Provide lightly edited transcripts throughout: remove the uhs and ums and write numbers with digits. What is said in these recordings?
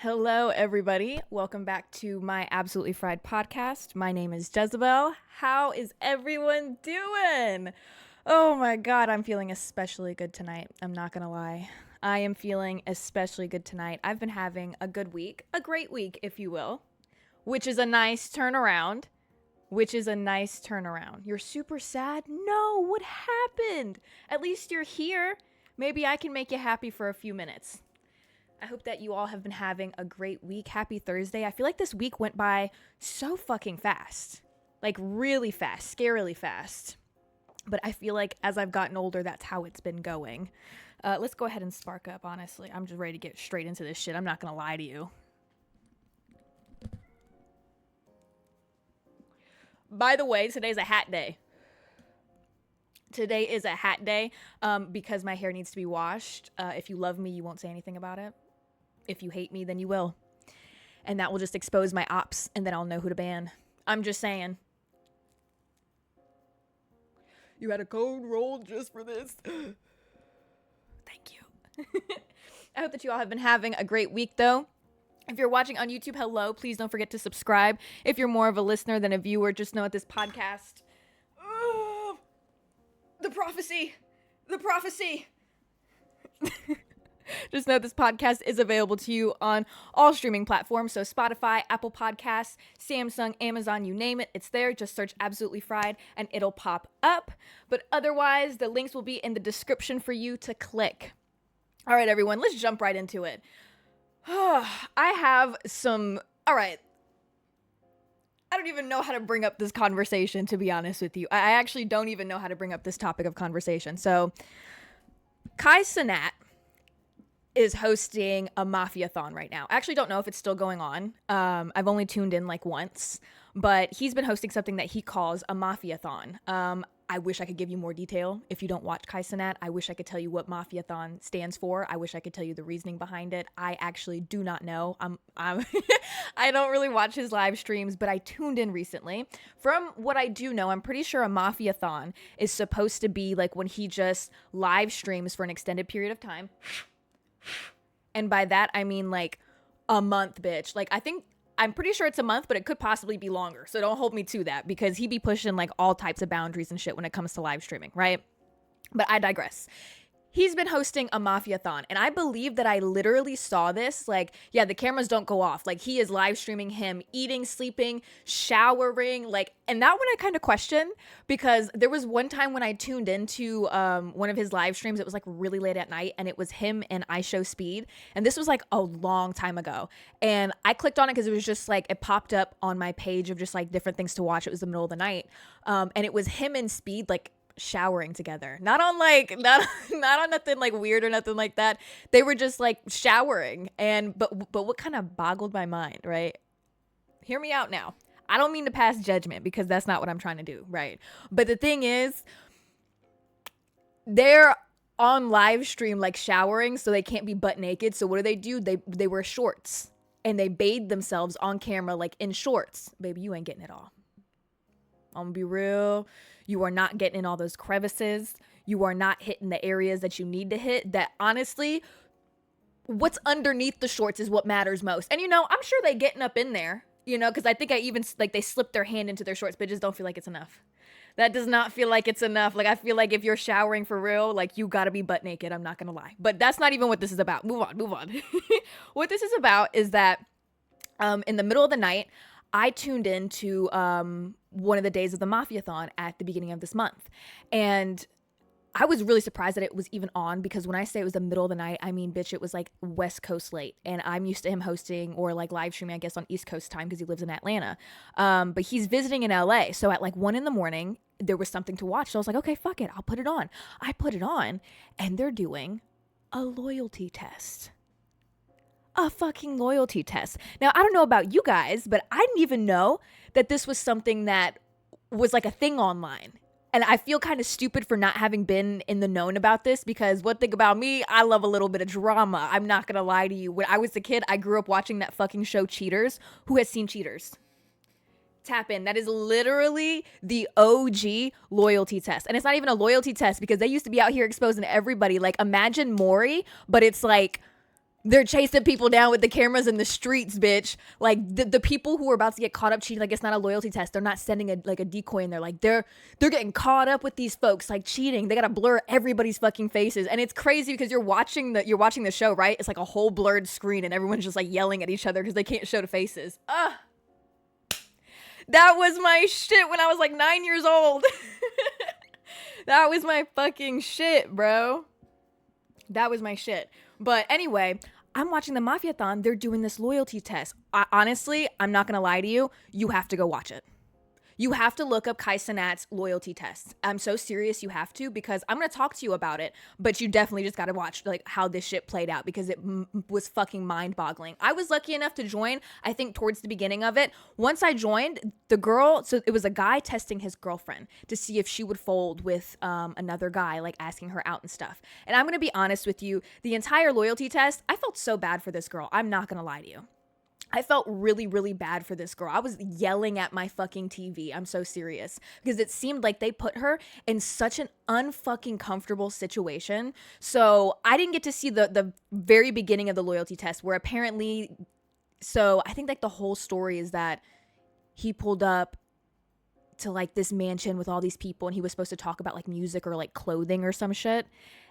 Hello, everybody. Welcome back to my Absolutely Fried podcast. My name is Jezabelle. How is everyone doing? Oh my God, I'm feeling especially good tonight. I'm not going to lie. I am feeling especially good tonight. I've been having a good week, a great week, if you will, which is a nice turnaround. You're super sad? No, what happened? At least you're here. Maybe I can make you happy for a few minutes. I hope that you all have been having a great week. Happy Thursday. I feel like this week went by so fucking fast. Like really fast, scarily fast. But I feel like as I've gotten older, that's how it's been going. Let's go ahead and spark up, honestly. I'm just ready to get straight into this shit. I'm not going to lie to you. By the way, today's a hat day. Today is a hat day because my hair needs to be washed. If you love me, you won't say anything about it. If you hate me, then you will. And that will just expose my ops, and then I'll know who to ban. I'm just saying. You had a code rolled just for this. Thank you. I hope that you all have been having a great week, though. If you're watching on YouTube, hello. Please don't forget to subscribe. If you're more of a listener than a viewer, just know at this podcast... The prophecy. Just know this podcast is available to you on all streaming platforms. So Spotify, Apple Podcasts, Samsung, Amazon, you name it. It's there. Just search Absolutely Fried and it'll pop up. But otherwise, the links will be in the description for you to click. All right, everyone, let's jump right into it. I have some... All right. I don't even know how to bring up this conversation, to be honest with you. I actually don't even know how to bring up this topic of conversation. So, Cenat is hosting a mafia-thon right now. I actually don't know if it's still going on. I've only tuned in like once, but he's been hosting something that he calls a mafia-thon. I wish I could give you more detail. If you don't watch Cenat, I wish I could tell you what mafia-thon stands for. I wish I could tell you the reasoning behind it. I actually do not know. I don't really watch his live streams, but I tuned in recently. From what I do know, I'm pretty sure a mafia-thon is supposed to be like when he just live streams for an extended period of time. And by that, I mean like a month, bitch. Like I'm pretty sure it's a month, but it could possibly be longer. So don't hold me to that because he be pushing like all types of boundaries and shit when it comes to live streaming, right? But I digress. He's been hosting a mafia-thon, and I believe that I literally saw this. Like, yeah, the cameras don't go off. Like, he is live streaming him eating, sleeping, showering, like, and that one I kind of question because there was one time when I tuned into one of his live streams. It was like really late at night, and it was him and I Show Speed, and this was like a long time ago. And I clicked on it because it was just like it popped up on my page of just like different things to watch. It was the middle of the night, and it was him and Speed like showering together, not on nothing like weird or nothing like that. They were just like showering, and but what kind of boggled my mind, right? Hear me out now. I don't mean to pass judgment because that's not what I'm trying to do, right? But the thing is, they're on live stream like showering, so they can't be butt naked. So what do? They wear shorts and they bathe themselves on camera like in shorts. Baby, you ain't getting it all. I'm gonna be real. You are not getting in all those crevices. You are not hitting the areas that you need to hit. That honestly, what's underneath the shorts is what matters most. And you know, I'm sure they getting up in there, you know, because I think I even like they slipped their hand into their shorts, but just don't feel like it's enough. That does not feel like it's enough. Like I feel like if you're showering for real, like you gotta be butt naked. I'm not gonna lie. But that's not even what this is about. Move on. What this is about is that in the middle of the night, I tuned into one of the days of the mafia-thon at the beginning of this month. And I was really surprised that it was even on because when I say it was the middle of the night, I mean, bitch, it was like West Coast late. And I'm used to him hosting or like live streaming, I guess, on East Coast time because he lives in Atlanta. But he's visiting in LA. So at like 1 a.m, there was something to watch. So I was like, okay, fuck it. I'll put it on. I put it on and they're doing a loyalty test. A fucking loyalty test. Now, I don't know about you guys, but I didn't even know that this was something that was like a thing online. And I feel kind of stupid for not having been in the known about this because one thing about me, I love a little bit of drama. I'm not going to lie to you. When I was a kid, I grew up watching that fucking show Cheaters. Who has seen Cheaters? Tap in. That is literally the OG loyalty test. And it's not even a loyalty test because they used to be out here exposing everybody. Like imagine Maury, but it's like They're chasing people down with the cameras in the streets, bitch. Like the people who are about to get caught up cheating, like it's not a loyalty test. They're not sending a decoy in there. Like they're getting caught up with these folks like cheating. They gotta blur everybody's fucking faces, and it's crazy because you're watching the show, right? It's like a whole blurred screen, and everyone's just like yelling at each other because they can't show the faces. That was my shit when I was like 9 years old. That was my fucking shit, bro. That was my shit. But anyway, I'm watching the Mafia-thon. They're doing this loyalty test. Honestly, I'm not going to lie to you. You have to go watch it. You have to look up Cenat's loyalty tests. I'm so serious you have to, because I'm going to talk to you about it, but you definitely just got to watch like how this shit played out, because it was fucking mind-boggling. I was lucky enough to join, I think, towards the beginning of it. Once I joined, the girl, so it was a guy testing his girlfriend to see if she would fold with another guy, like asking her out and stuff. And I'm going to be honest with you, the entire loyalty test, I felt so bad for this girl. I'm not going to lie to you. I felt really, really bad for this girl. I was yelling at my fucking TV. I'm so serious. Because it seemed like they put her in such an unfucking comfortable situation. So I didn't get to see the very beginning of the loyalty test, where apparently, so I think like the whole story is that he pulled up to like this mansion with all these people, and he was supposed to talk about like music or like clothing or some shit.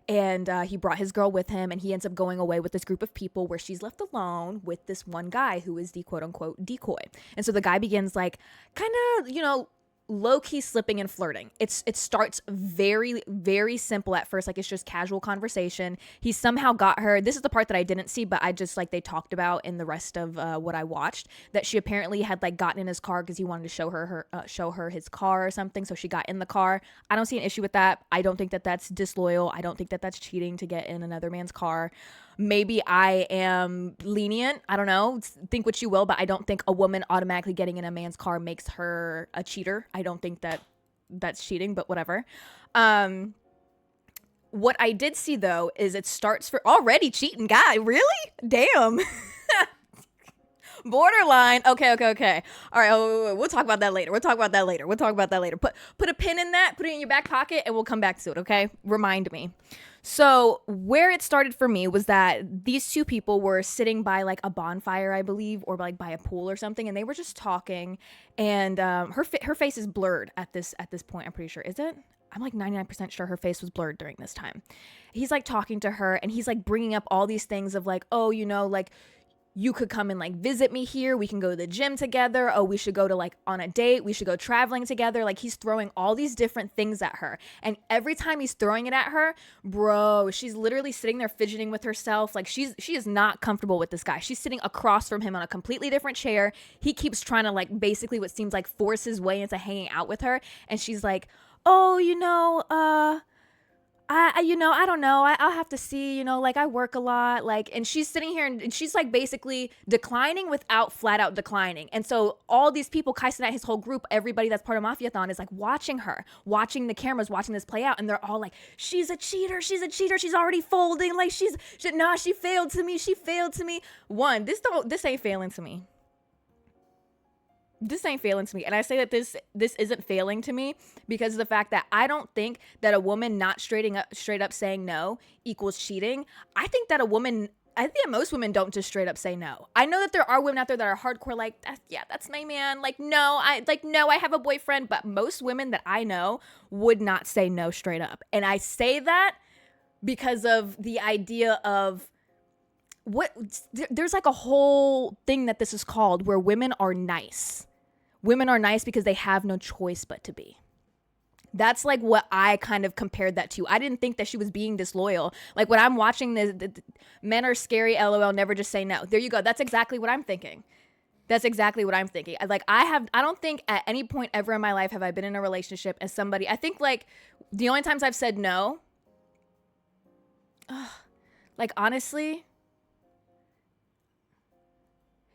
And he brought his girl with him, and he ends up going away with this group of people where she's left alone with this one guy who is the quote unquote decoy. And so the guy begins like kind of, low-key slipping and flirting. It starts very, very simple at first. Like it's just casual conversation. He somehow got her. This is the part that I didn't see, but I just like they talked about in the rest of what I watched, that she apparently had like gotten in his car because he wanted to show her his car or something. So she got in the car. I don't see an issue with that. I don't think that that's disloyal. I don't think that that's cheating to get in another man's car. Maybe I am lenient. I don't know. Think what you will, but I don't think a woman automatically getting in a man's car makes her a cheater. I don't think that that's cheating, but whatever. What I did see, though, is it starts for already cheating guy. Really? Damn. Borderline. Okay. All right. We'll talk about that later. Put a pin in that. Put it in your back pocket, and we'll come back to it. Okay. Remind me. So where it started for me was that these two people were sitting by like a bonfire, I believe, or like by a pool or something, and they were just talking. And her face is blurred at this point. I'm pretty sure. Is it? I'm like 99% sure her face was blurred during this time. He's like talking to her, and he's like bringing up all these things of like, oh, like you could come and like visit me here. We can go to the gym together. Oh, we should go to like on a date. We should go traveling together. Like he's throwing all these different things at her. And every time he's throwing it at her, bro, she's literally sitting there fidgeting with herself. Like she is not comfortable with this guy. She's sitting across from him on a completely different chair. He keeps trying to like basically what seems like force his way into hanging out with her. And she's like, oh, I don't know. I'll have to see, like I work a lot, like, and she's sitting here and she's like basically declining without flat out declining. And so all these people, Cenat, his whole group, everybody that's part of Mafia-thon is like watching her, watching the cameras, watching this play out. And they're all like, she's a cheater. She's already folding. Like she failed to me. One, this ain't failing to me. This ain't failing to me. And I say that this isn't failing to me because of the fact that I don't think that a woman not straight up saying no equals cheating. I think that most women don't just straight up say no. I know that there are women out there that are hardcore like, that's my man. Like, no, I have a boyfriend. But most women that I know would not say no straight up. And I say that because of the idea of there's like a whole thing that this is called where women are nice. Women are nice because they have no choice but to be. That's like what I kind of compared that to. I didn't think that she was being disloyal. Like when I'm watching this, men are scary, LOL, never just say no. There you go. That's exactly what I'm thinking. Like I don't think at any point ever in my life have I been in a relationship as somebody, I think like the only times I've said no, like honestly,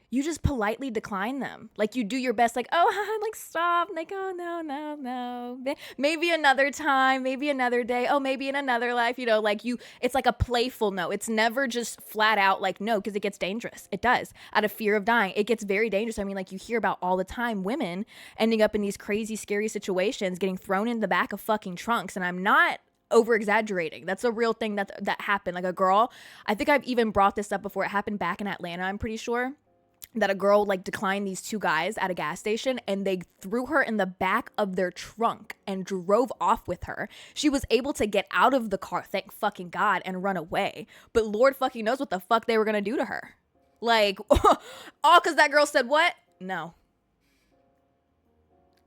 you just politely decline them. Like you do your best, like, oh, like stop. Like, oh, no. Maybe another time, maybe another day. Oh, maybe in another life, it's like a playful no. It's never just flat out like no, because it gets dangerous. It does. Out of fear of dying. It gets very dangerous. I mean, like you hear about all the time women ending up in these crazy, scary situations, getting thrown in the back of fucking trunks. And I'm not over exaggerating. That's a real thing that happened. Like a girl, I think I've even brought this up before. It happened back in Atlanta, I'm pretty sure, that a girl like declined these two guys at a gas station and they threw her in the back of their trunk and drove off with her. She was able to get out of the car, thank fucking God, and run away. But Lord fucking knows what the fuck they were gonna do to her. Like, all because that girl said what? No.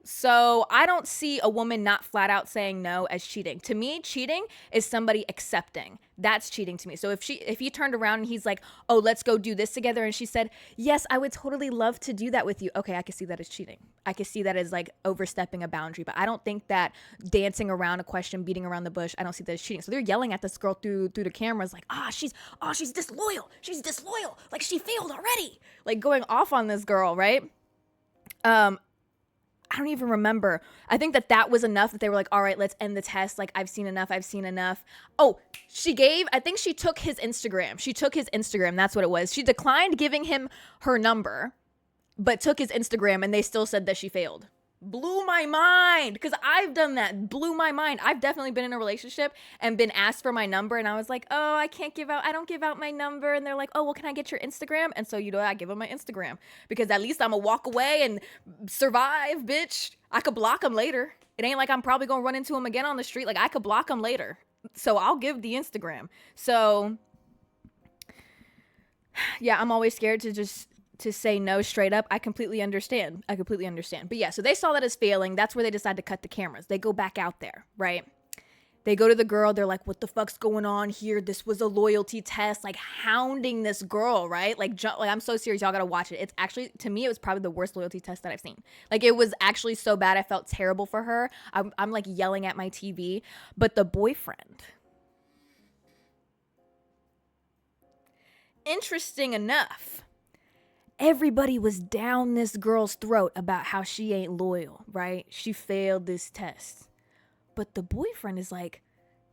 So I don't see a woman not flat out saying no as cheating. To me, cheating is somebody accepting. That's cheating to me. So if he turned around and he's like, oh, let's go do this together. And she said, yes, I would totally love to do that with you. Okay, I can see that as cheating. I can see that as like overstepping a boundary. But I don't think that dancing around a question, beating around the bush, I don't see that as cheating. So they're yelling at this girl through the cameras like, she's disloyal. She's disloyal. Like she failed already. Like going off on this girl, right? I don't even remember. I think that was enough that they were like, all right, let's end the test. Like, I've seen enough. Oh, I think she took his Instagram. That's what it was. She declined giving him her number, but took his Instagram and they still said that she failed. Blew my mind because I've done that. Blew my mind. I've definitely been in a relationship and been asked for my number and I was like, oh, I don't give out my number. And they're like, oh, well, can I get your Instagram? And so, I give them my Instagram because at least I'm gonna walk away and survive, bitch. I could block them later. It ain't like I'm probably gonna run into him again on the street. Like I could block them later. So I'll give the Instagram. So yeah, I'm always scared to say no straight up. I completely understand. But yeah, so they saw that as failing. That's where they decide to cut the cameras. They go back out there, right? They go to the girl. They're like, what the fuck's going on here? This was a loyalty test, like hounding this girl, right? Like I'm so serious. Y'all got to watch it. It's actually, to me, it was probably the worst loyalty test that I've seen. Like it was actually so bad. I felt terrible for her. I'm like yelling at my TV, but the boyfriend, interesting enough, everybody was down this girl's throat about how she ain't loyal, right? She failed this test. But the boyfriend is like,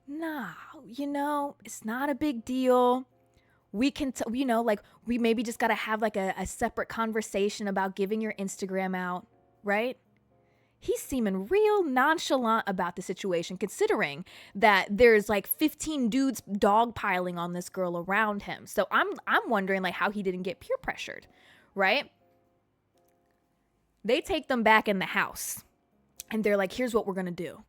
nah, it's not a big deal. We can, we maybe just got to have like a separate conversation about giving your Instagram out, right? He's seeming real nonchalant about the situation, considering that there's like 15 dudes dogpiling on this girl around him. So I'm wondering like how he didn't get peer pressured. Right? They take them back in the house and they're like, here's what we're going to do.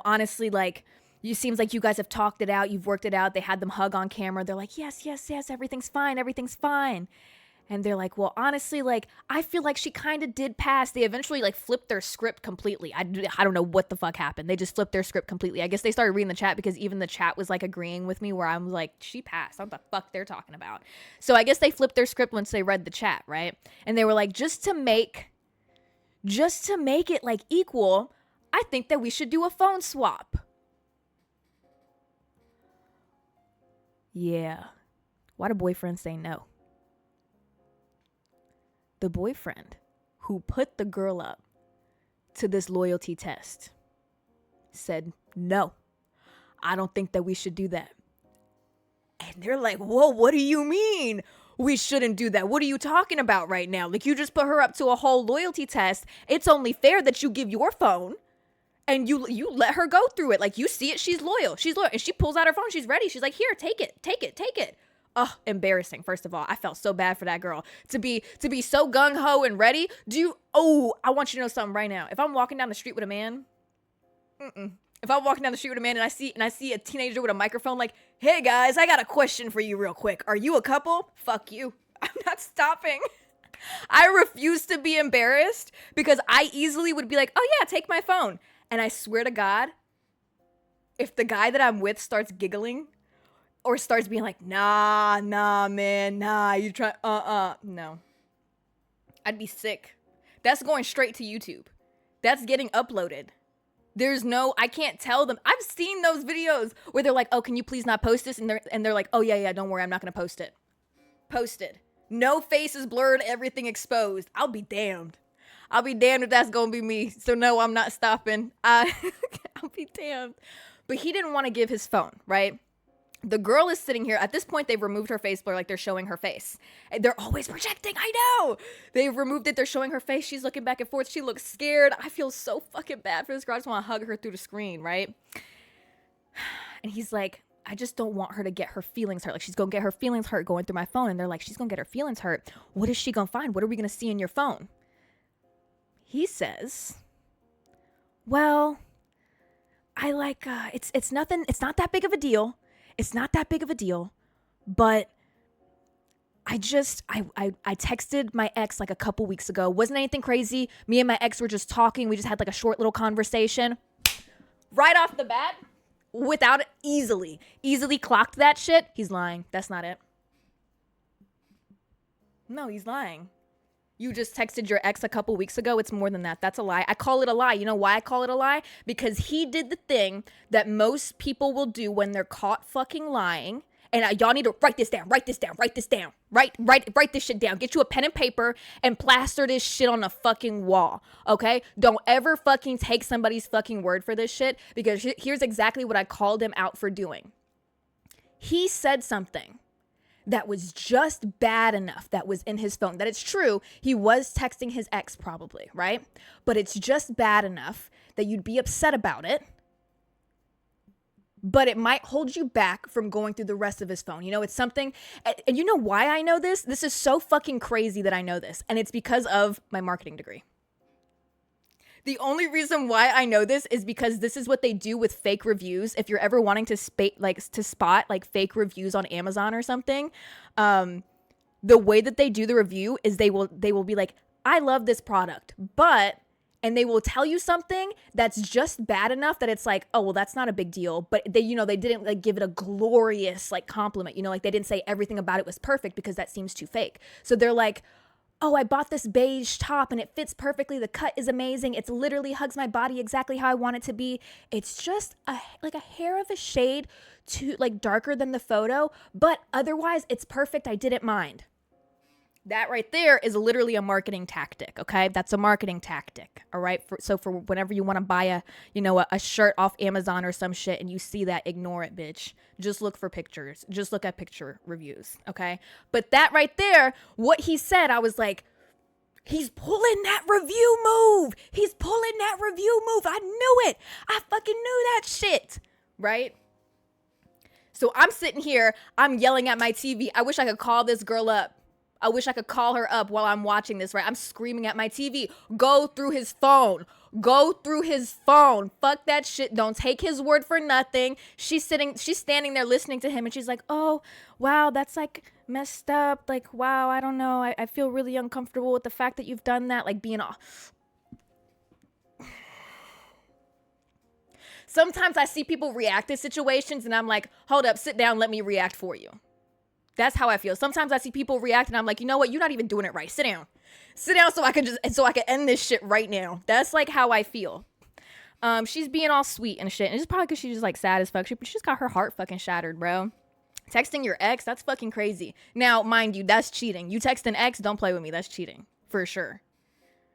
Honestly, like, it seems like you guys have talked it out. You've worked it out. They had them hug on camera. They're like, yes, everything's fine. And they're like, well, honestly, like, I feel like she kind of did pass. They eventually, like, flipped their script completely. I don't know what the fuck happened. They just flipped their script completely. I guess they started reading the chat because even the chat was, like, agreeing with me where I was like, she passed. What the fuck they're talking about? So I guess they flipped their script once they read the chat, right? And they were like, just to make it, like, equal, I think that we should do a phone swap. Yeah. Why do boyfriends say no? The boyfriend who put the girl up to this loyalty test said, no, I don't think that we should do that. And they're like, whoa, what do you mean we shouldn't do that? What are you talking about right now? Like, you just put her up to a whole loyalty test. It's only fair that you give your phone and you let her go through it. Like, you see it, she's loyal. And she pulls out her phone. She's ready. She's like, here, take it. Oh, embarrassing. First of all, I felt so bad for that girl to be so gung-ho and ready. I want you to know something right now. If I'm walking down the street with a man, if I'm walking down the street with a man and I see a teenager with a microphone like, hey guys, I got a question for you real quick. Are you a couple? Fuck you. I'm not stopping. I refuse to be embarrassed because I easily would be like, oh yeah, take my phone. And I swear to God, if the guy that I'm with starts giggling or starts being like, nah, man, nah, you try, no. I'd be sick. That's going straight to YouTube. That's getting uploaded. I can't tell them. I've seen those videos where they're like, oh, can you please not post this? And they're like, oh, yeah, don't worry, I'm not going to post it. Posted. No faces blurred, everything exposed. I'll be damned. If that's going to be me. So no, I'm not stopping. I'll be damned. But he didn't want to give his phone, right? The girl is sitting here. At this point, they've removed her face blur, like they're showing her face. And they're always projecting. I know. They've removed it. They're showing her face. She's looking back and forth. She looks scared. I feel so fucking bad for this girl. I just want to hug her through the screen, right? And he's like, I just don't want her to get her feelings hurt. Like, she's going to get her feelings hurt going through my phone. And they're like, she's going to get her feelings hurt. What is she going to find? What are we going to see in your phone? He says, well, I like, it's nothing. It's not that big of a deal. It's not that big of a deal. But I texted my ex like a couple weeks ago. Wasn't anything crazy. Me and my ex were just talking. We just had like a short little conversation. Right off the bat, without easily clocked that shit. He's lying. That's not it. No, he's lying. You just texted your ex a couple weeks ago. It's more than that. That's a lie. I call it a lie. You know why I call it a lie? Because he did the thing that most people will do when they're caught fucking lying. And y'all need to write this down. Write this shit down. Get you a pen and paper and plaster this shit on a fucking wall. Okay? Don't ever fucking take somebody's fucking word for this shit, because here's exactly what I called him out for doing. He said something that was just bad enough that was in his phone. That it's true, he was texting his ex probably, right? But it's just bad enough that you'd be upset about it, but it might hold you back from going through the rest of his phone. You know, it's something, and you know why I know this? This is so fucking crazy that I know this, and it's because of my marketing degree. The only reason why I know this is because this is what they do with fake reviews. If you're ever wanting to spot like fake reviews on Amazon or something, the way that they do the review is they will be like, I love this product, but, and they will tell you something that's just bad enough that it's like, oh, well, that's not a big deal. But they, you know, they didn't like give it a glorious like compliment, you know, like they didn't say everything about it was perfect because that seems too fake. So they're like, oh, I bought this beige top and it fits perfectly. The cut is amazing. It's literally hugs my body exactly how I want it to be. It's just a hair of a shade too like darker than the photo, but otherwise it's perfect. I didn't mind. That right there is literally a marketing tactic, okay? That's a marketing tactic, all right? So for whenever you want to buy a shirt off Amazon or some shit and you see that, ignore it, bitch. Just look for pictures. Just look at picture reviews, okay? But that right there, what he said, I was like, he's pulling that review move. He's pulling that review move. I knew it. I fucking knew that shit, right? So I'm sitting here, I'm yelling at my TV. I wish I could call this girl up. I wish I could call her up while I'm watching this, right? I'm screaming at my TV. Go through his phone. Go through his phone. Fuck that shit. Don't take his word for nothing. She's standing there listening to him and she's like, oh, wow, that's like messed up. Like, wow, I don't know. I feel really uncomfortable with the fact that you've done that. Like being all... Sometimes I see people react to situations and I'm like, hold up, sit down, let me react for you. That's how I feel. Sometimes I see people react and I'm like, you know what? You're not even doing it right. Sit down. Sit down so I can end this shit right now. That's like how I feel. She's being all sweet and shit. And it's probably because she's just like sad as fuck. She's got her heart fucking shattered, bro. Texting your ex, that's fucking crazy. Now, mind you, that's cheating. You text an ex, don't play with me. That's cheating. For sure.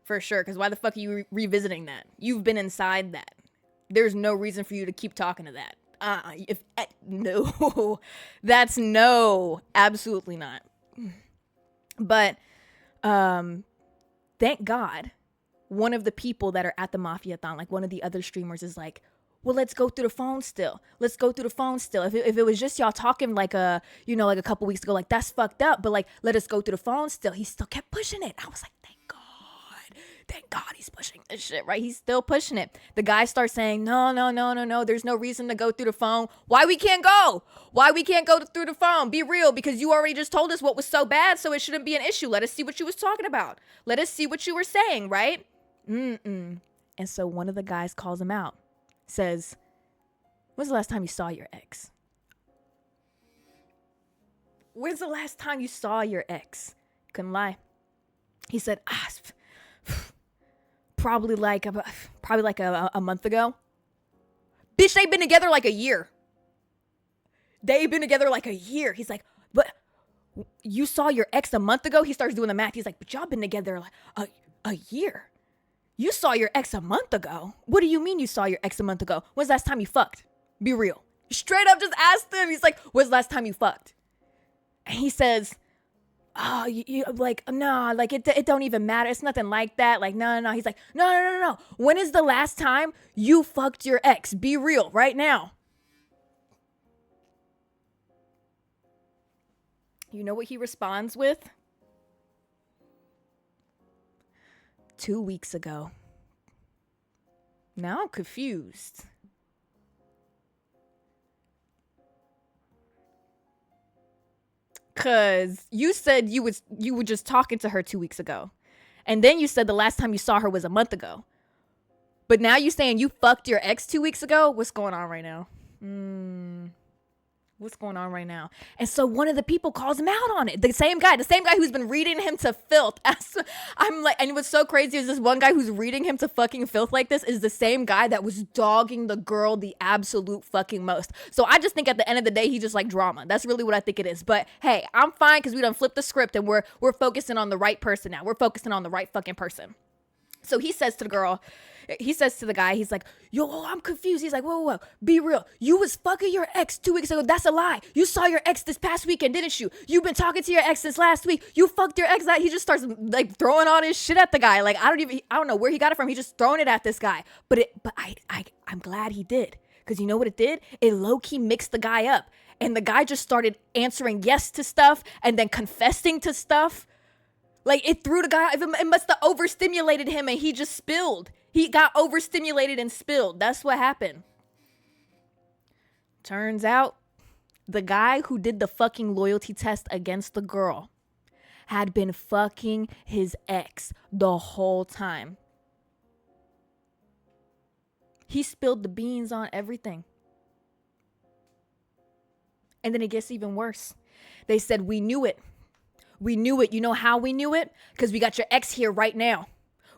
For sure. Because why the fuck are you revisiting that? You've been inside that. There's no reason for you to keep talking to that. No, that's no, absolutely not. But thank God one of the people that are at the mafia-thon, like one of the other streamers, is like, well, let's go through the phone still. Let's go through the phone still. If it was just y'all talking like a couple weeks ago, like that's fucked up, but like let us go through the phone still. He still kept pushing it. I was like, thank God he's pushing this shit, right? He's still pushing it. The guy starts saying, no. There's no reason to go through the phone. Why we can't go? Why we can't go through the phone? Be real, because you already just told us what was so bad, so it shouldn't be an issue. Let us see what you was talking about. Let us see what you were saying, right? And so one of the guys calls him out, says, when's the last time you saw your ex? When's the last time you saw your ex? Couldn't lie. He said, probably like a month ago. Bitch, they've been together like a year. He's like, but you saw your ex a month ago? He starts doing the math. He's like, but y'all been together like a year. You saw your ex a month ago? What do you mean you saw your ex a month ago? When's the last time you fucked? Be real. Straight up just asked him. He's like, when's the last time you fucked? And he says, oh, you like, no, like it don't even matter. It's nothing like that. Like, no. He's like, no. When is the last time you fucked your ex? Be real right now. You know what he responds with? 2 weeks ago. Now I'm confused. Cause you said you were just talking to her 2 weeks ago. And then you said the last time you saw her was a month ago. But now you saying you fucked your ex 2 weeks ago? What's going on right now? What's going on right now? And so one of the people calls him out on it. The same guy who's been reading him to filth. I'm like, and what's so crazy is this one guy who's reading him to fucking filth like this is the same guy that was dogging the girl the absolute fucking most. So I just think at the end of the day, he just like drama. That's really what I think it is. But hey, I'm fine because we done flipped the script and we're focusing on the right person now. We're focusing on the right fucking person. So he says to the guy, he's like, yo, I'm confused. He's like, whoa, be real. You was fucking your ex 2 weeks ago. That's a lie. You saw your ex this past weekend, didn't you? You've been talking to your ex since last week. You fucked your ex. He just starts like throwing all this shit at the guy. Like, I don't know where he got it from. He's just throwing it at this guy. But I'm glad he did. Because you know what it did? It low-key mixed the guy up. And the guy just started answering yes to stuff and then confessing to stuff. Like, it threw the guy, it must have overstimulated him and he just spilled. He got overstimulated and spilled. That's what happened. Turns out, the guy who did the fucking loyalty test against the girl had been fucking his ex the whole time. He spilled the beans on everything. And then it gets even worse. They said, we knew it. We knew it. You know how we knew it? Because we got your ex here right now.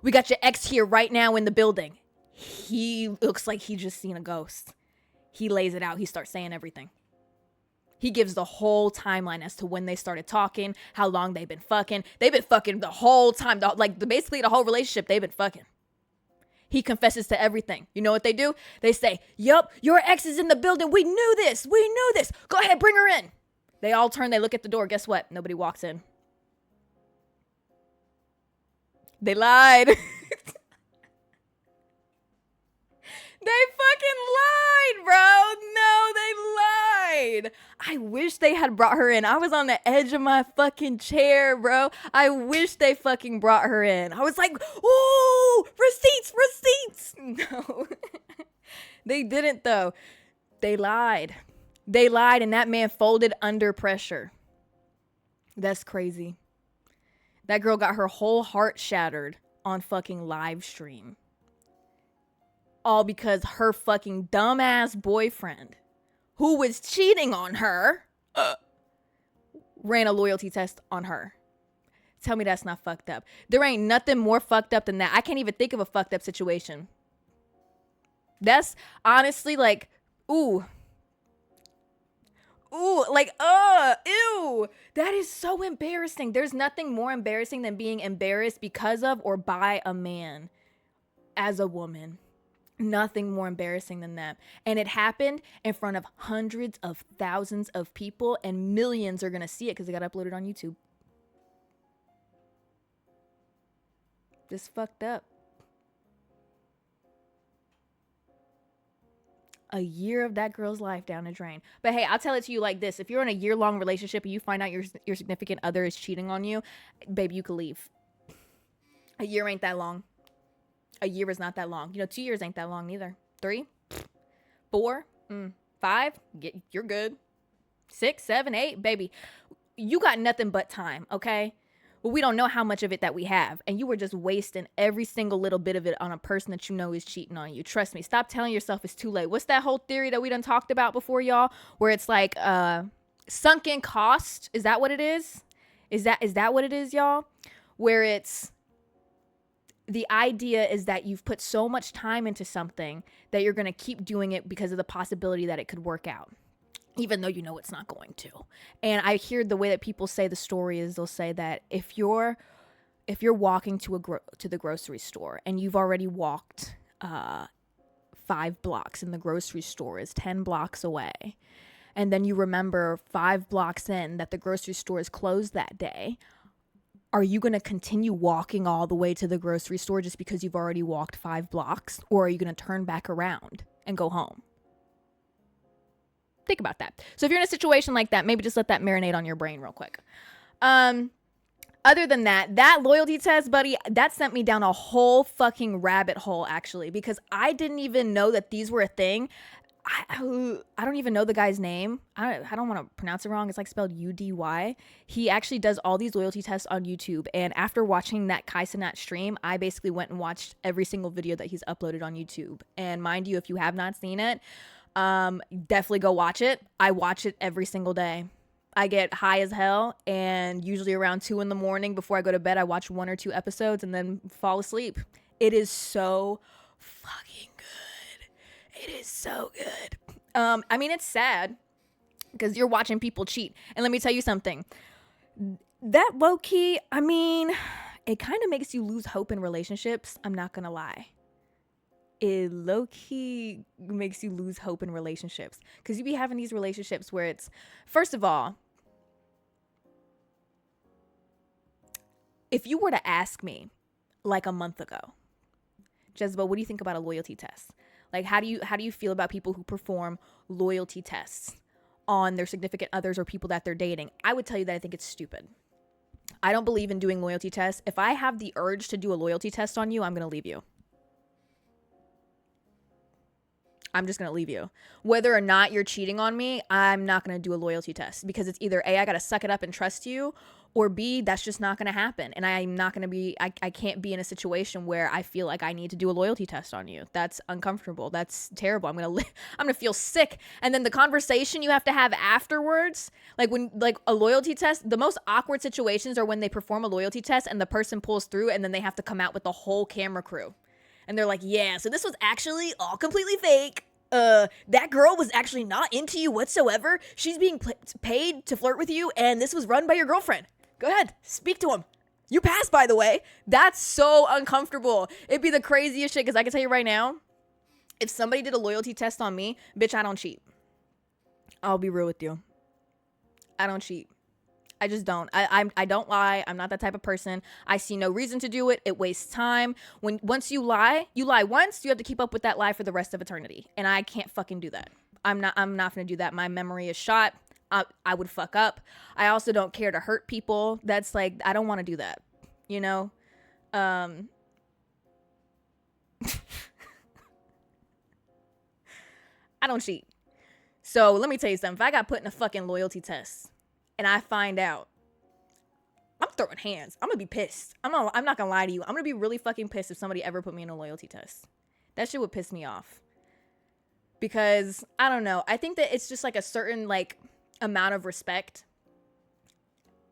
We got your ex here right now in the building. He looks like he just seen a ghost. He lays it out. He starts saying everything. He gives the whole timeline as to when they started talking, how long they've been fucking. They've been fucking the whole time. Basically the whole relationship, they've been fucking. He confesses to everything. You know what they do? They say, yup, your ex is in the building. We knew this. We knew this. Go ahead, bring her in. They all turn, they look at the door. Guess what? Nobody walks in. They lied. They fucking lied, bro. No, they lied. I wish they had brought her in. I was on the edge of my fucking chair, bro. I wish they fucking brought her in. I was like, ooh, receipts. No, they didn't though. They lied. They lied and that man folded under pressure. That's crazy. That girl got her whole heart shattered on fucking live stream. All because her fucking dumbass boyfriend, who was cheating on her, ran a loyalty test on her. Tell me that's not fucked up. There ain't nothing more fucked up than that. I can't even think of a fucked up situation. That's honestly like, ooh, ew. That is so embarrassing. There's nothing more embarrassing than being embarrassed because of or by a man as a woman. Nothing more embarrassing than that. And it happened in front of hundreds of thousands of people and millions are going to see it because it got uploaded on YouTube. This fucked up. A year of that girl's life down the drain. But hey, I'll tell it to you like this. If you're in a year-long relationship and you find out your significant other is cheating on you, baby, you could leave. A year ain't that long. A year is not that long. 2 years ain't that long neither. 3, 4, 5, you're good. 6, 7, 8, baby. You got nothing but time, okay? Well, we don't know how much of it that we have. And you were just wasting every single little bit of it on a person that you know is cheating on you. Trust me. Stop telling yourself it's too late. What's that whole theory that we done talked about before, y'all? Where it's like sunken cost. Is that what it is? Is that what it is, y'all? Where it's the idea is that you've put so much time into something that you're going to keep doing it because of the possibility that it could work out, even though you know it's not going to. And I hear the way that people say the story is they'll say that if you're walking to the grocery store and you've already walked 5 blocks and the grocery store is 10 blocks away, and then you remember 5 blocks in that the grocery store is closed that day, are you going to continue walking all the way to the grocery store just because you've already walked 5 blocks? Or are you going to turn back around and go home? think about that. So if you're in a situation like that, maybe just let that marinate on your brain real quick. Other than that loyalty test, buddy, that sent me down a whole fucking rabbit hole, actually, because I didn't even know that these were a thing. I don't even know the guy's name. I don't want to pronounce it wrong. It's like spelled UDY. He actually does all these loyalty tests on YouTube. And after watching that Cenat stream, I basically went and watched every single video that he's uploaded on YouTube. And mind you, if you have not seen it, definitely go watch it. I watch it every single day. I get high as hell, and usually around 2 a.m. before I go to bed, I watch 1 or 2 episodes and then fall asleep. It is so fucking good. It is so good. I mean, it's sad because you're watching people cheat. And let me tell you something. That low key, I mean, it kind of makes you lose hope in relationships. I'm not going to lie. It low-key makes you lose hope in relationships, because you be having these relationships where it's, first of all, if you were to ask me like a month ago, Jezabelle, what do you think about a loyalty test? Like, how do you feel about people who perform loyalty tests on their significant others or people that they're dating? I would tell you that I think it's stupid. I don't believe in doing loyalty tests. If I have the urge to do a loyalty test on you, I'm going to leave you. I'm just going to leave you. Whether or not you're cheating on me, I'm not going to do a loyalty test, because it's either A, I got to suck it up and trust you, or B, that's just not going to happen. And I'm not going to be, I can't be in a situation where I feel like I need to do a loyalty test on you. That's uncomfortable. That's terrible. I'm going to feel sick. And then the conversation you have to have afterwards, like a loyalty test, the most awkward situations are when they perform a loyalty test and the person pulls through and then they have to come out with the whole camera crew. And they're like, yeah, so this was actually all completely fake. That girl was actually not into you whatsoever. She's being paid to flirt with you, and this was run by your girlfriend. Go ahead, speak to him. You passed, by the way. That's so uncomfortable. It'd be the craziest shit, because I can tell you right now, if somebody did a loyalty test on me, bitch, I don't cheat. I'll be real with you. I don't cheat. I just don't. I don't lie. I'm not that type of person. I see no reason to do it. It wastes time. Once you lie once, you have to keep up with that lie for the rest of eternity. And I can't fucking do that. I'm not gonna do that. My memory is shot. I would fuck up. I also don't care to hurt people. That's like, I don't want to do that. You know? I don't cheat. So let me tell you something. If I got put in a fucking loyalty test and I find out, I'm throwing hands. I'm gonna be pissed. I'm not gonna lie to you. I'm gonna be really fucking pissed if somebody ever put me in a loyalty test. That shit would piss me off. Because, I don't know. I think that it's just like a certain like amount of respect.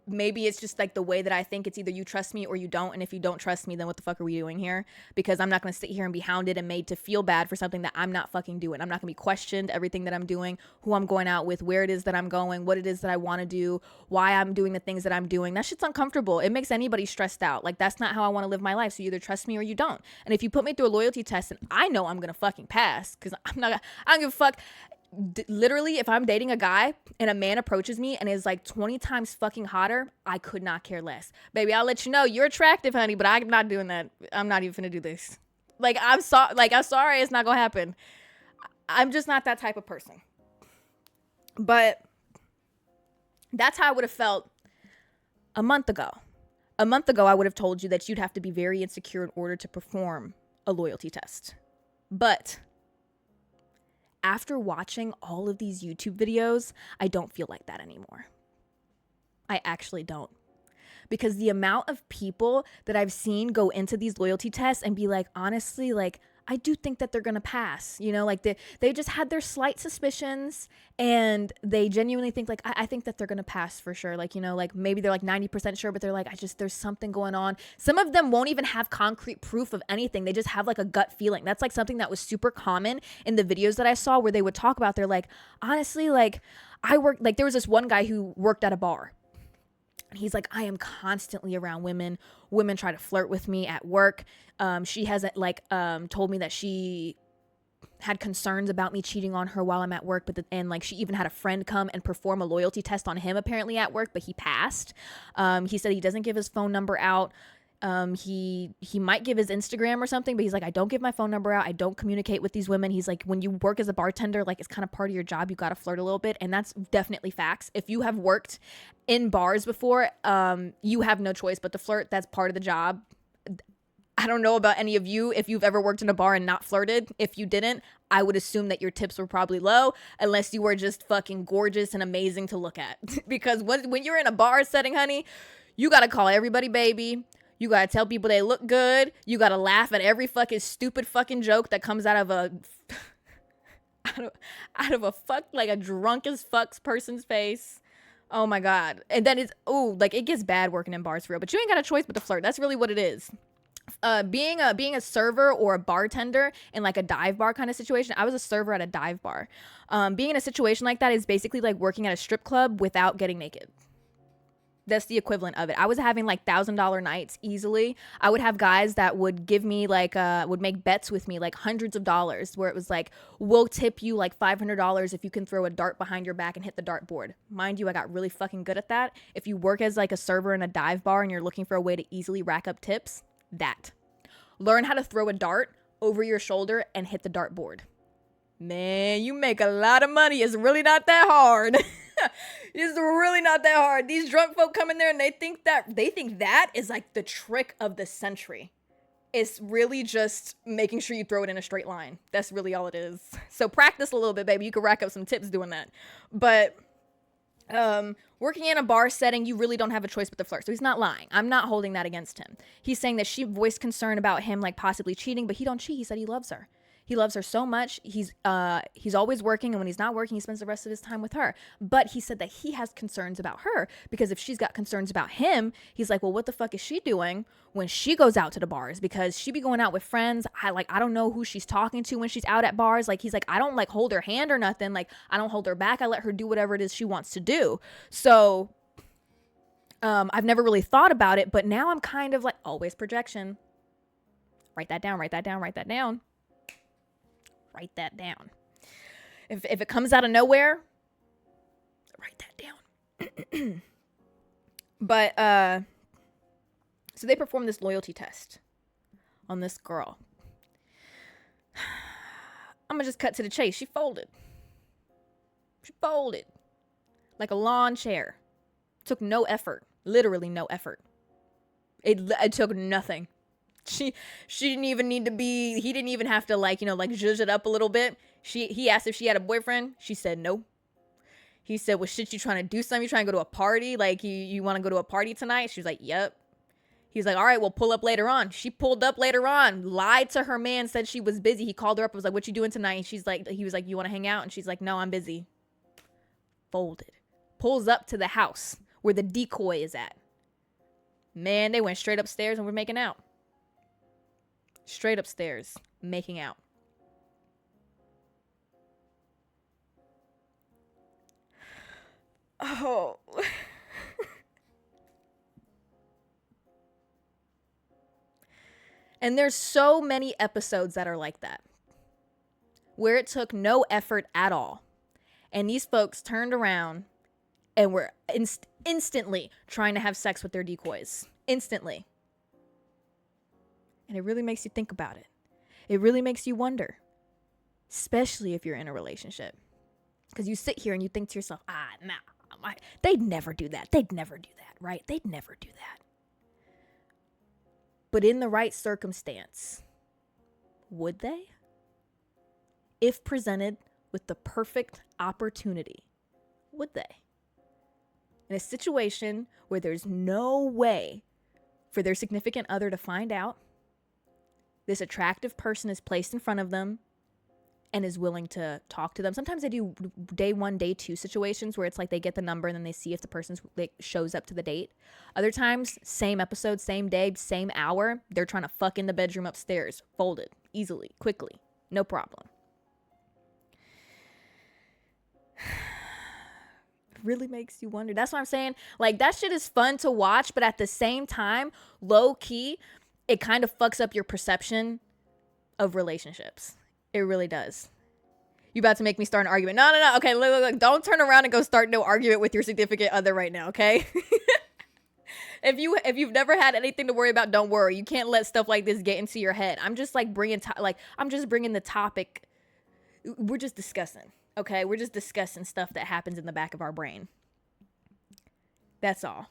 Maybe it's just like the way that I think. It's either you trust me or you don't. And if you don't trust me, then what the fuck are we doing here? Because I'm not going to sit here and be hounded and made to feel bad for something that I'm not fucking doing. I'm not going to be questioned everything that I'm doing, who I'm going out with, where it is that I'm going, what it is that I want to do, why I'm doing the things that I'm doing. That shit's uncomfortable. It makes anybody stressed out. Like, that's not how I want to live my life. So you either trust me or you don't. And if you put me through a loyalty test and I know I'm going to fucking pass, because I don't give a fuck. Literally, if I'm dating a guy and a man approaches me and is like 20 times fucking hotter, I could not care less. Baby, I'll let you know you're attractive, honey, but I'm not doing that. I'm not even gonna do this. I'm sorry, it's not gonna happen. I'm just not that type of person. But that's how I would have felt a month ago. A month ago, I would have told you that you'd have to be very insecure in order to perform a loyalty test. But after watching all of these YouTube videos, I don't feel like that anymore. I actually don't. Because the amount of people that I've seen go into these loyalty tests and be like, honestly, like, I do think that they're going to pass. You know, like they just had their slight suspicions and they genuinely think like, I think that they're going to pass for sure. Like, you know, like maybe they're like 90% sure, but they're like, there's something going on. Some of them won't even have concrete proof of anything. They just have like a gut feeling. That's like something that was super common in the videos that I saw where they would talk about, they're like, honestly, like there was this one guy who worked at a bar. He's like, I am constantly around women. Women try to flirt with me at work. She hasn't told me that she had concerns about me cheating on her while I'm at work. But she even had a friend come and perform a loyalty test on him apparently at work, but he passed. He said he doesn't give his phone number out. He might give his Instagram or something, but he's like, I don't give my phone number out. I don't communicate with these women. He's like, when you work as a bartender, like it's kind of part of your job. You got to flirt a little bit. And that's definitely facts. If you have worked in bars before, you have no choice but to flirt. That's part of the job. I don't know about any of you if you've ever worked in a bar and not flirted. If you didn't, I would assume that your tips were probably low unless you were just fucking gorgeous and amazing to look at. Because when you're in a bar setting, honey, you got to call everybody baby. You got to tell people they look good. You got to laugh at every fucking stupid fucking joke that comes out of a like a drunk as fuck's person's face. Oh my God. And then like it gets bad working in bars for real, but you ain't got a choice but to flirt. That's really what it is. Being a server or a bartender in like a dive bar kind of situation. I was a server at a dive bar. Being in a situation like that is basically like working at a strip club without getting naked. That's the equivalent of it. I was having like $1,000 nights easily. I would have guys that would give me like, would make bets with me like hundreds of dollars where it was like, we'll tip you like $500 if you can throw a dart behind your back and hit the dartboard. Mind you, I got really fucking good at that. If you work as like a server in a dive bar and you're looking for a way to easily rack up tips, learn how to throw a dart over your shoulder and hit the dartboard. Man, you make a lot of money. It's really not that hard. It's really not that hard. These drunk folk come in there and they think that is like the trick of the century. It's really just making sure you throw it in a straight line. That's really all it is. So practice a little bit, baby. You can rack up some tips doing that. But working in a bar setting, you really don't have a choice but to flirt. So he's not lying. I'm not holding that against him. He's saying that she voiced concern about him like possibly cheating, but he don't cheat. He said he loves her. He loves her so much. He's always working, and when he's not working, he spends the rest of his time with her. But he said that he has concerns about her because if she's got concerns about him, he's like, well, what the fuck is she doing when she goes out to the bars? Because she be going out with friends. I don't know who she's talking to when she's out at bars. Like, he's like, I don't like hold her hand or nothing. Like, I don't hold her back. I let her do whatever it is she wants to do. So I've never really thought about it, but now I'm kind of like, always projection. Write that down, write that down, write that down. Write that down. If it comes out of nowhere, write that down. But so they performed this loyalty test on this girl. I'm gonna just cut to the chase. She folded like a lawn chair. Took no effort, literally no effort. It took nothing. She didn't even need to be, he didn't even have to like zhuzh it up a little bit. He asked if she had a boyfriend. She said no. He said, well, shit, you trying to do something? You trying to go to a party? Like, you want to go to a party tonight? She was like, yep. He's like, all right, we'll pull up later on. She pulled up later on, lied to her man, said she was busy. He called her up, was like, what you doing tonight? And he was like, you want to hang out? And she's like, no, I'm busy. Folded. Pulls up to the house where the decoy is at. Man, they went straight upstairs and were making out. Straight upstairs, making out. Oh. And there's so many episodes that are like that, where it took no effort at all. And these folks turned around and were instantly trying to have sex with their decoys. Instantly. And it really makes you think about it. It really makes you wonder, especially if you're in a relationship. Because you sit here and you think to yourself, nah, they'd never do that. They'd never do that, right? They'd never do that. But in the right circumstance, would they? If presented with the perfect opportunity, would they? In a situation where there's no way for their significant other to find out, this attractive person is placed in front of them and is willing to talk to them. Sometimes they do day 1, day 2 situations where it's like they get the number and then they see if the person shows up to the date. Other times, same episode, same day, same hour, they're trying to fuck in the bedroom upstairs. Folded. Easily. Quickly. No problem. It really makes you wonder. That's what I'm saying. Like, that shit is fun to watch, but at the same time, low key, it kind of fucks up your perception of relationships. It really does. You about to make me start an argument. No. Okay, look. Don't turn around and go start no argument with your significant other right now, okay? If you've never had anything to worry about, don't worry. You can't let stuff like this get into your head. I'm just like I'm just bringing the topic. We're just discussing, okay? We're just discussing stuff that happens in the back of our brain. That's all.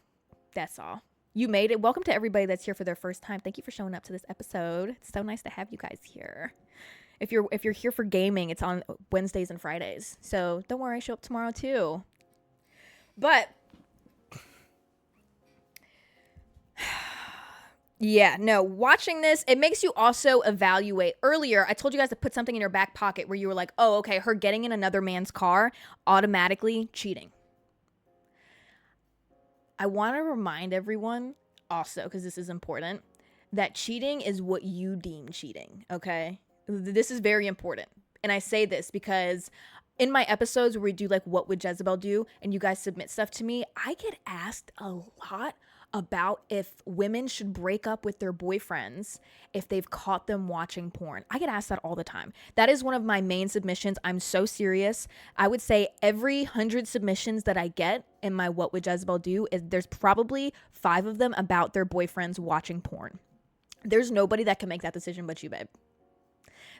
That's all. You made it. Welcome to everybody that's here for their first time. Thank you for showing up to this episode. It's so nice to have you guys here. If you're here for gaming, it's on Wednesdays and Fridays. So don't worry, show up tomorrow too. But yeah, no, watching this, it makes you also evaluate. Earlier, I told you guys to put something in your back pocket where you were like, oh, okay, her getting in another man's car, automatically cheating. I want to remind everyone also, because this is important, that cheating is what you deem cheating, okay? This is very important. And I say this because in my episodes where we do like what would Jezabelle do and you guys submit stuff to me, I get asked a lot about if women should break up with their boyfriends if they've caught them watching porn. I get asked that all the time. That is one of my main submissions. I'm so serious. I would say every 100 submissions that I get in my what would Jezabelle do is there's probably 5 of them about their boyfriends watching porn. There's nobody that can make that decision but you, babe.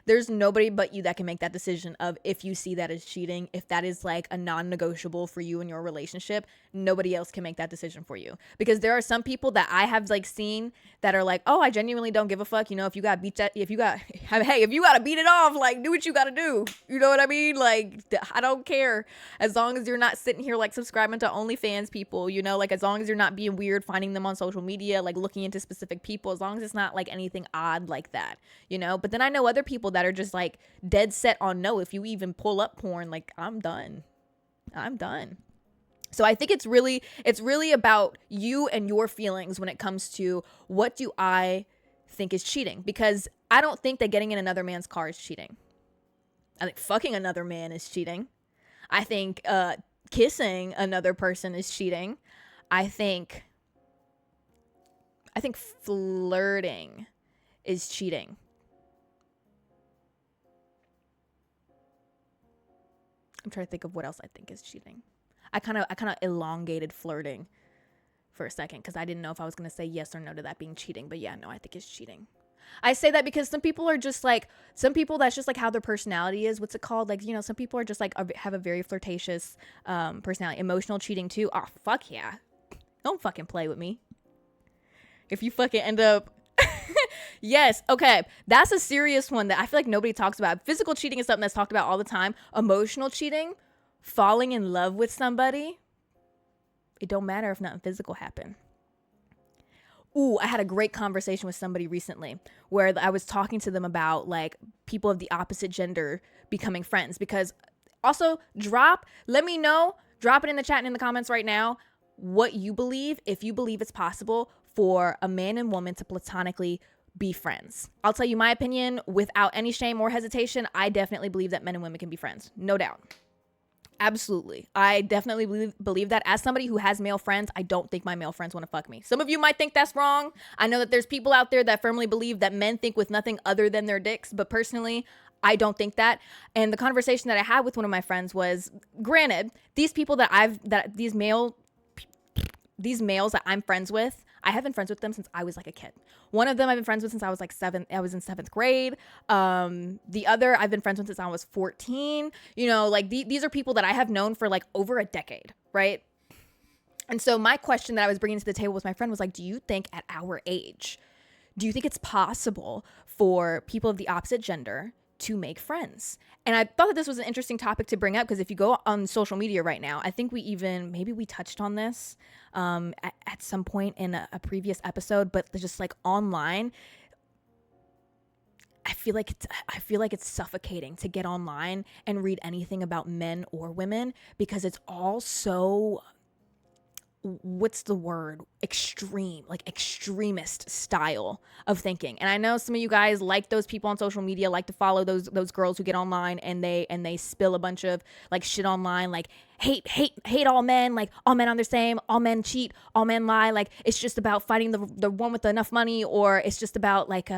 There's nobody but you that can make that decision of if you see that as cheating, if that is like a non-negotiable for you in your relationship, nobody else can make that decision for you. Because there are some people that I have like seen that are like, oh, I genuinely don't give a fuck. You know, if you got to beat it off, like do what you got to do. You know what I mean? Like, I don't care. As long as you're not sitting here like subscribing to OnlyFans people, you know, like as long as you're not being weird, finding them on social media, like looking into specific people, as long as it's not like anything odd like that, you know? But then I know other people that are just like dead set on no. If you even pull up porn, like I'm done. So I think it's really about you and your feelings when it comes to what do I think is cheating, because I don't think that getting in another man's car is cheating. I think fucking another man is cheating. I think kissing another person is cheating. I think flirting is cheating. I'm trying to think of what else I think is cheating. I kind of elongated flirting for a second because I didn't know if I was going to say yes or no to that being cheating. But yeah, no, I think it's cheating. I say that because some people are just like, some people that's just like how their personality is. What's it called? Like, you know, some people are just like, have a very flirtatious personality. Emotional cheating too. Oh, fuck yeah. Don't fucking play with me. If you fucking end up... Yes, okay. That's a serious one that I feel like nobody talks about. Physical cheating is something that's talked about all the time. Emotional cheating, falling in love with somebody, it don't matter if nothing physical happened. Ooh, I had a great conversation with somebody recently where I was talking to them about like people of the opposite gender becoming friends. Because also let me know, drop it in the chat and in the comments right now what you believe, if you believe it's possible for a man and woman to platonically be friends. I'll tell you my opinion without any shame or hesitation. I definitely believe that men and women can be friends. No doubt. Absolutely. I definitely believe that. As somebody who has male friends, I don't think my male friends want to fuck me. Some of you might think that's wrong. I know that there's people out there that firmly believe that men think with nothing other than their dicks, but personally, I don't think that. And the conversation that I had with one of my friends was, granted, these people these males that I'm friends with, I have been friends with them since I was like a kid. One of them I've been friends with since I was like I was in 7th grade. The other I've been friends with since I was 14. You know, like these are people that I have known for like over a decade, right? And so my question that I was bringing to the table with my friend was like, do you think at our age, do you think it's possible for people of the opposite gender to make friends? And I thought that this was an interesting topic to bring up because if you go on social media right now, I think maybe we touched on this at some point in a previous episode, but just like online, I feel like it's suffocating to get online and read anything about men or women because it's all so, what's the word? Extreme, like extremist style of thinking. And I know some of you guys like those people on social media, like to follow those girls who get online and they spill a bunch of like shit online, like hate all men, like all men are the same, all men cheat, all men lie, like it's just about fighting the one with enough money, or it's just about like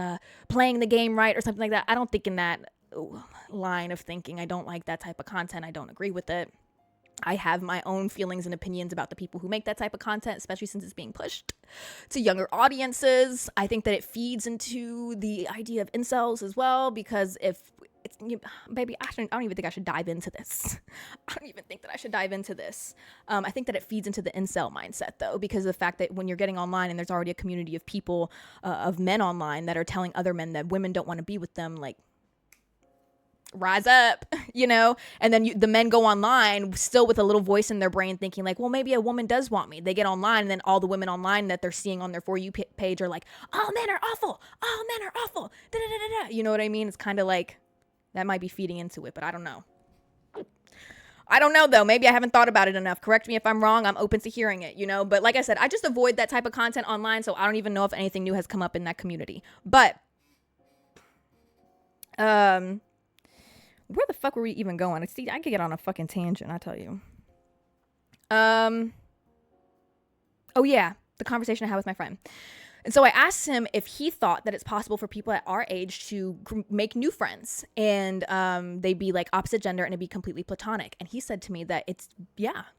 playing the game right or something like that. I don't think in that line of thinking. I don't like that type of content. I don't agree with it. I have my own feelings and opinions about the people who make that type of content, especially since it's being pushed to younger audiences. I think that it feeds into the idea of incels as well, because if it's, baby, I don't even think I should dive into this. I don't even think that I should dive into this. I think that it feeds into the incel mindset, though, because of the fact that when you're getting online and there's already a community of people, of men online that are telling other men that women don't want to be with them, like, rise up, and then the men go online still with a little voice in their brain thinking like, well, maybe a woman does want me. They get online, and then all the women online that they're seeing on their For You page are like, all men are awful, all men are awful, da, da, da, da. You know what I mean? It's kind of like that might be feeding into it, but I don't know though. Maybe I haven't thought about it enough. Correct me if I'm wrong. I'm open to hearing it, but like I said, I just avoid that type of content online, so I don't even know if anything new has come up in that community. But where the fuck were we even going? See, I could get on a fucking tangent, I tell you. Oh yeah, the conversation I had with my friend. And so I asked him if he thought that it's possible for people at our age to make new friends and they'd be like opposite gender and it'd be completely platonic. And he said to me that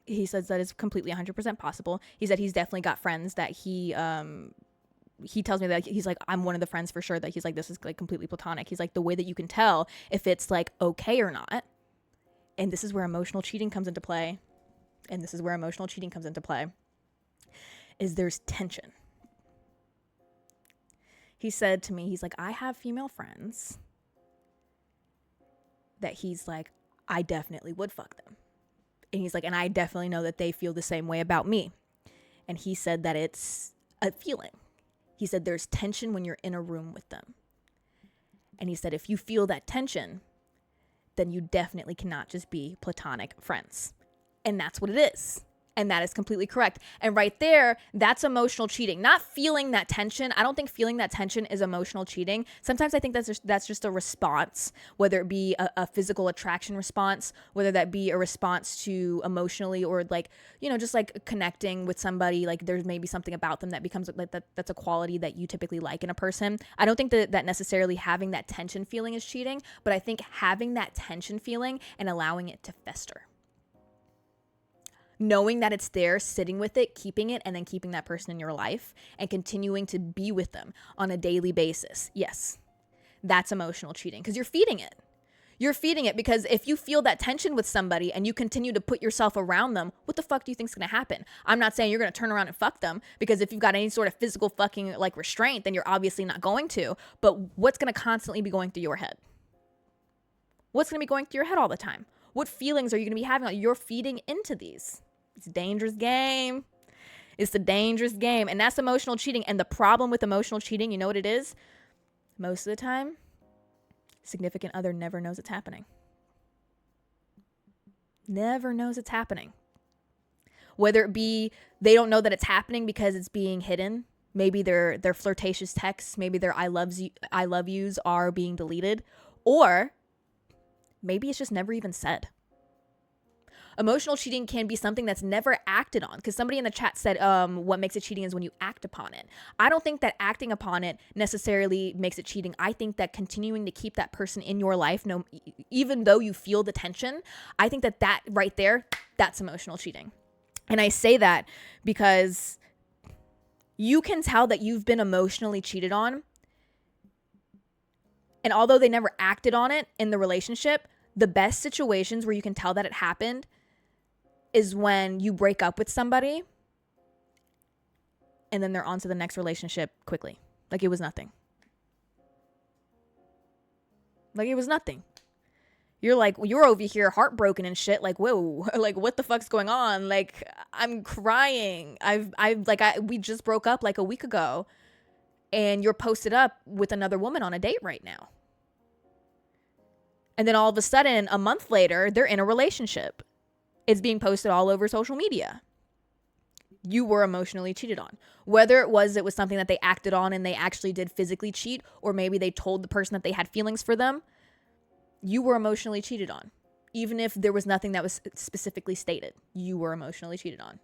he says that it's completely 100% possible. He said he's definitely got friends that he tells me that he's like, I'm one of the friends for sure that he's like, this is like completely platonic. He's like, the way that you can tell if it's like okay or not. And this is where emotional cheating comes into play. Is there's tension. He said to me, he's like, I have female friends that he's like, I definitely would fuck them. And he's like, and I definitely know that they feel the same way about me. And he said that it's a feeling. He said there's tension when you're in a room with them. And he said if you feel that tension, then you definitely cannot just be platonic friends. And that's what it is. And that is completely correct. And right there, that's emotional cheating. Not feeling that tension. I don't think feeling that tension is emotional cheating. Sometimes I think that's just a response, whether it be a physical attraction response, whether that be a response to emotionally or like, just like connecting with somebody. Like there's maybe something about them that becomes like that's a quality that you typically like in a person. I don't think that necessarily having that tension feeling is cheating, but I think having that tension feeling and allowing it to fester. Knowing that it's there, sitting with it, keeping it, and then keeping that person in your life and continuing to be with them on a daily basis. Yes, that's emotional cheating because you're feeding it. You're feeding it because if you feel that tension with somebody and you continue to put yourself around them, what the fuck do you think is going to happen? I'm not saying you're going to turn around and fuck them because if you've got any sort of physical fucking like restraint, then you're obviously not going to. But what's going to constantly be going through your head? What's going to be going through your head all the time? What feelings are you going to be having? You're feeding into these. It's a dangerous game. It's a dangerous game. And that's emotional cheating. And the problem with emotional cheating, you know what it is? Most of the time, significant other never knows it's happening. Never knows it's happening. Whether it be they don't know that it's happening because it's being hidden. Maybe their flirtatious texts, maybe their I love yous are being deleted. Or maybe it's just never even said. Emotional cheating can be something that's never acted on because somebody in the chat said what makes it cheating is when you act upon it. I don't think that acting upon it necessarily makes it cheating. I think that continuing to keep that person in your life, even though you feel the tension, I think that right there, that's emotional cheating. And I say that because you can tell that you've been emotionally cheated on. And although they never acted on it in the relationship, the best situations where you can tell that it happened is when you break up with somebody and then they're on to the next relationship quickly. Like it was nothing. You're over here heartbroken and shit. Like, whoa, like what the fuck's going on? Like I'm crying. We just broke up like a week ago and you're posted up with another woman on a date right now. And then all of a sudden, a month later, they're in a relationship. It's being posted all over social media. You were emotionally cheated on. Whether it was something that they acted on and they actually did physically cheat, or maybe they told the person that they had feelings for them, you were emotionally cheated on. Even if there was nothing that was specifically stated, you were emotionally cheated on.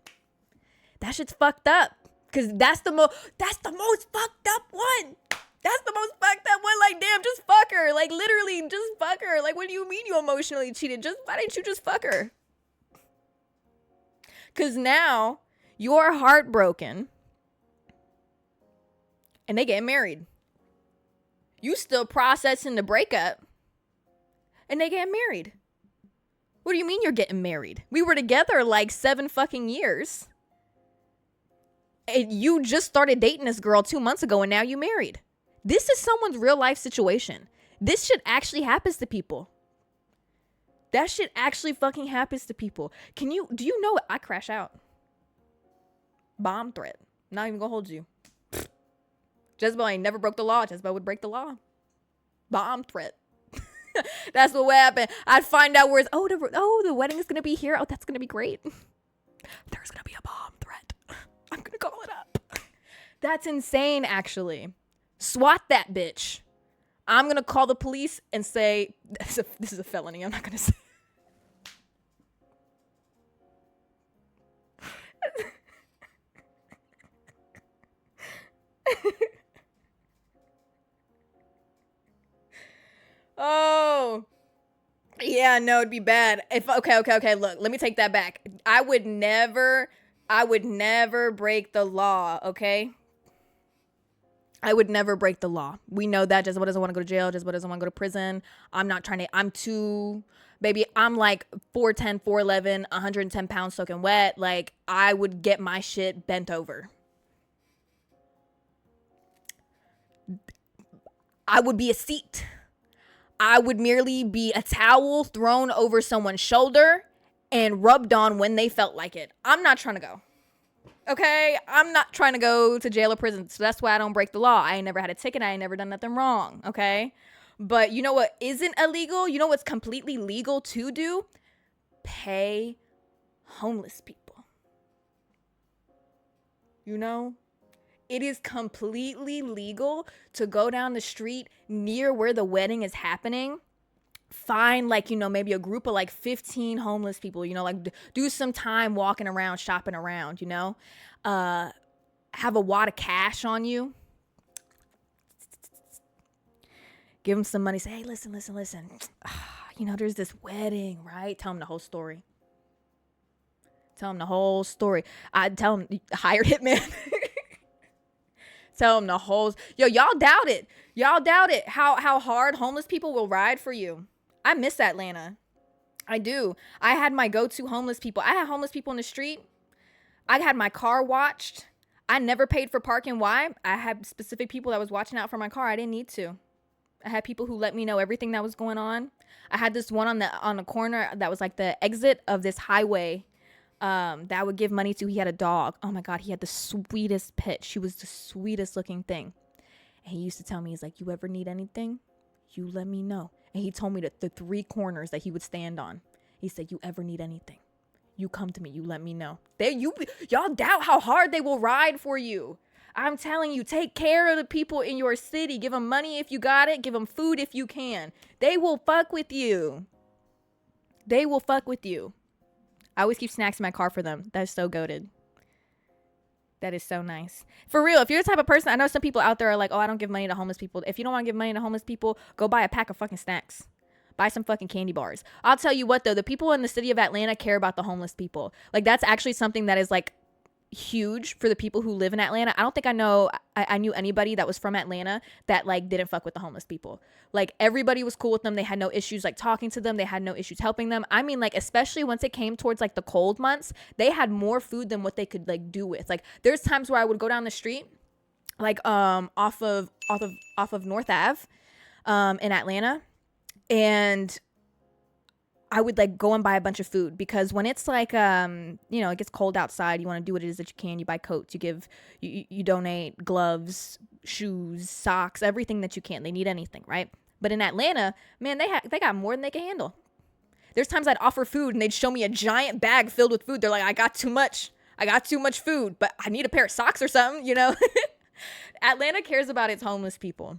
That shit's fucked up. Because that's the most fucked up one. That's the most fucked up one. Like, damn, just fuck her. Like, literally, just fuck her. Like, what do you mean you emotionally cheated? Why didn't you just fuck her? Because now you're heartbroken and they get married. You still processing the breakup and they get married. What do you mean you're getting married? We were together like 7 fucking years. And you just started dating this girl 2 months ago and now you married. This is someone's real life situation. This shit actually happens to people. That shit actually fucking happens to people. Do you know it? I crash out. Bomb threat. Not even gonna hold you. Jezabelle ain't never broke the law. Jezabelle would break the law. Bomb threat. That's what would happen. I'd find out where it's, the wedding is gonna be here. Oh, that's gonna be great. There's gonna be a bomb threat. I'm gonna call it up. That's insane, actually. SWAT that bitch. I'm gonna call the police and say, this is a felony. I'm not gonna say. Oh, yeah, no, it'd be bad. Okay, look, let me take that back. I would never break the law, okay? I would never break the law. We know that. Jezebelle doesn't want to go to jail. Jezebelle doesn't want to go to prison. I'm like 4'10", 4'11", 110 pounds soaking wet. Like, I would get my shit bent over. I would be a seat. I would merely be a towel thrown over someone's shoulder and rubbed on when they felt like it. I'm not trying to go. Okay? I'm not trying to go to jail or prison. So that's why I don't break the law. I ain't never had a ticket. I ain't never done nothing wrong. Okay? But you know what isn't illegal? You know what's completely legal to do? Pay homeless people. You know? It is completely legal to go down the street near where the wedding is happening. Find maybe a group of 15 homeless people, do some time walking around, shopping around, have a wad of cash on you. Give them some money. Say, hey, listen. There's this wedding, right? Tell them the whole story. I'd tell them, hired hitman. Tell them the whole, y'all doubt it. How hard homeless people will ride for you. I miss Atlanta. I do. I had my go-to homeless people. I had homeless people in the street. I had my car watched. I never paid for parking. Why? I had specific people that was watching out for my car. I didn't need to. I had people who let me know everything that was going on. I had this one on the corner that was like the exit of this highway that I would give money to. He had a dog. Oh my God, he had the sweetest pet. She was the sweetest looking thing. And he used to tell me, he's like, you ever need anything, you let me know. And he told me that the 3 corners that he would stand on. He said, you ever need anything, you come to me, you let me know. Y'all doubt how hard they will ride for you. I'm telling you, take care of the people in your city. Give them money if you got it. Give them food if you can. They will fuck with you. I always keep snacks in my car for them. That's so goated. That is so nice. For real, if you're the type of person, I know some people out there are like, oh, I don't give money to homeless people. If you don't want to give money to homeless people, go buy a pack of fucking snacks. Buy some fucking candy bars. I'll tell you what, though, the people in the city of Atlanta care about the homeless people. That's actually something that is huge for the people who live in Atlanta. I don't think I knew anybody that was from Atlanta that didn't fuck with the homeless people. Everybody was cool with them. They had no issues talking to them. They had no issues helping them. I mean, especially once it came towards the cold months, they had more food than what they could do with. There's times where I would go down the street off of North Ave in Atlanta, and I would go and buy a bunch of food, because when it's it gets cold outside, you want to do what it is that you can. You buy coats, you donate gloves, shoes, socks, everything that you can. They need anything, right? But in Atlanta, man, they got more than they can handle. There's times I'd offer food and they'd show me a giant bag filled with food. They're like, I got too much food, but I need a pair of socks or something, Atlanta cares about its homeless people.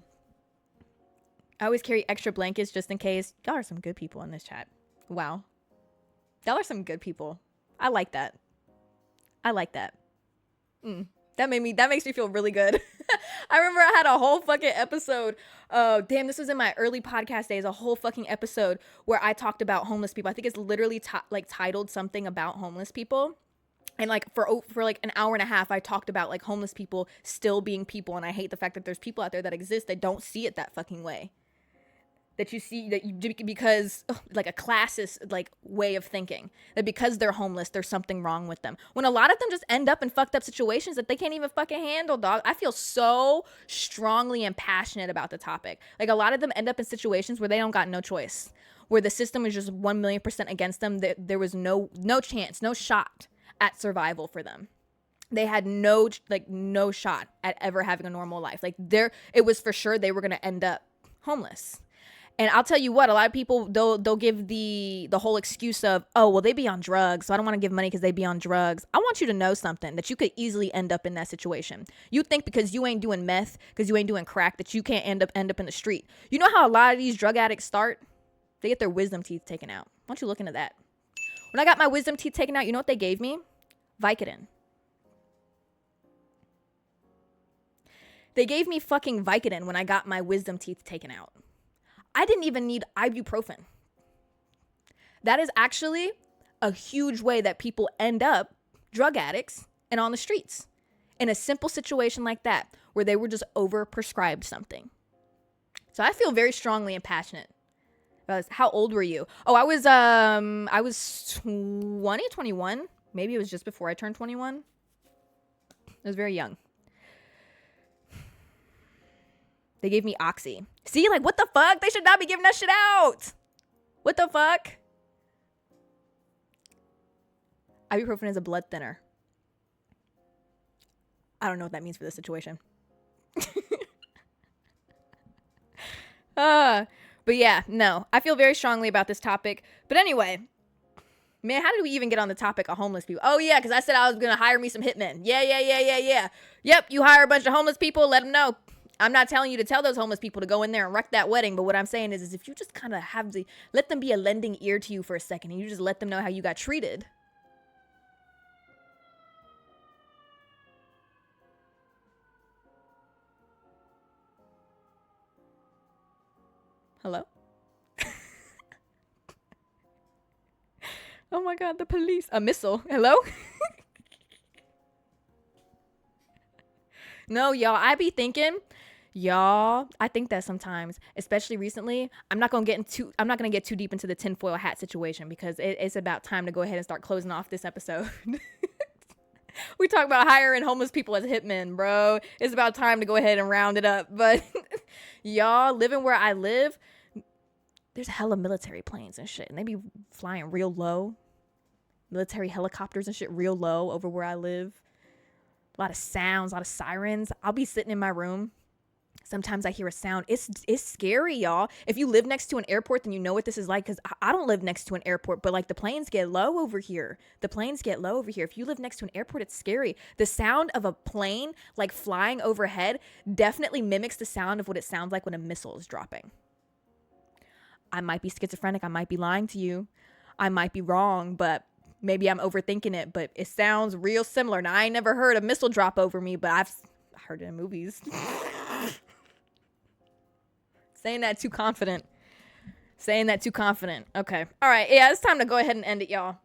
I always carry extra blankets just in case. Y'all are some good people in this chat. Wow. Y'all are some good people. I like that. That makes me feel really good. I remember I had a whole fucking episode. This was in my early podcast days, a whole fucking episode where I talked about homeless people. I think it's literally titled something about homeless people. And like for like an hour and a half, I talked about like homeless people still being people. And I hate the fact that there's people out there that exist that don't see it that fucking way. That you see that you do because like a classist like way of thinking that because they're homeless, there's something wrong with them. When a lot of them just end up in fucked up situations that they can't even fucking handle, dog. I feel so strongly and passionate about the topic. Like a lot of them end up in situations where they don't got no choice, where the system is just 1,000,000% against them. There was no chance, no shot at survival for them. They had no shot at ever having a normal life. Like it was for sure they were going to end up homeless. And I'll tell you what, a lot of people, they'll give the whole excuse of, oh, well, they be on drugs, so I don't want to give money because they be on drugs. I want you to know something, that you could easily end up in that situation. You think because you ain't doing meth, because you ain't doing crack, that you can't end up in the street. You know how a lot of these drug addicts start? They get their wisdom teeth taken out. Why don't you look into that? When I got my wisdom teeth taken out, you know what they gave me? Vicodin. They gave me fucking Vicodin when I got my wisdom teeth taken out. I didn't even need ibuprofen. That is actually a huge way that people end up drug addicts and on the streets in a simple situation like that, where they were just overprescribed something. So I feel very strongly and passionate about this. How old were you? Oh, I was 20, 21. Maybe it was just before I turned 21. I was very young. They gave me Oxy. See, like, what the fuck? They should not be giving that shit out. What the fuck? Ibuprofen is a blood thinner. I don't know what that means for this situation. But yeah, no. I feel very strongly about this topic. But anyway, man, how did we even get on the topic of homeless people? Oh, yeah, because I said I was going to hire me some hitmen. Yeah. Yep, you hire a bunch of homeless people, let them know. I'm not telling you to tell those homeless people to go in there and wreck that wedding, but what I'm saying is if you just kind of let them be a lending ear to you for a second, and you just let them know how you got treated. Hello? Oh my God, the police. A missile. Hello? No, y'all, I be thinking... Y'all, I think that sometimes, especially recently, I'm not gonna get too deep into the tinfoil hat situation because it's about time to go ahead and start closing off this episode. We talk about hiring homeless people as hitmen, bro. It's about time to go ahead and round it up. But y'all, living where I live, there's hella military planes and shit, and they be flying real low. Military helicopters and shit real low over where I live. A lot of sounds, a lot of sirens. I'll be sitting in my room. Sometimes I hear a sound. It's scary, y'all. If you live next to an airport, then you know what this is like, because I don't live next to an airport, but like the planes get low over here. If you live next to an airport, it's scary. The sound of a plane like flying overhead definitely mimics the sound of what it sounds like when a missile is dropping. I might be schizophrenic. I might be lying to you. I might be wrong, but maybe I'm overthinking it, but it sounds real similar. Now, I ain't never heard a missile drop over me, but I've heard it in movies. Saying that too confident. Okay. All right. Yeah, it's time to go ahead and end it, y'all.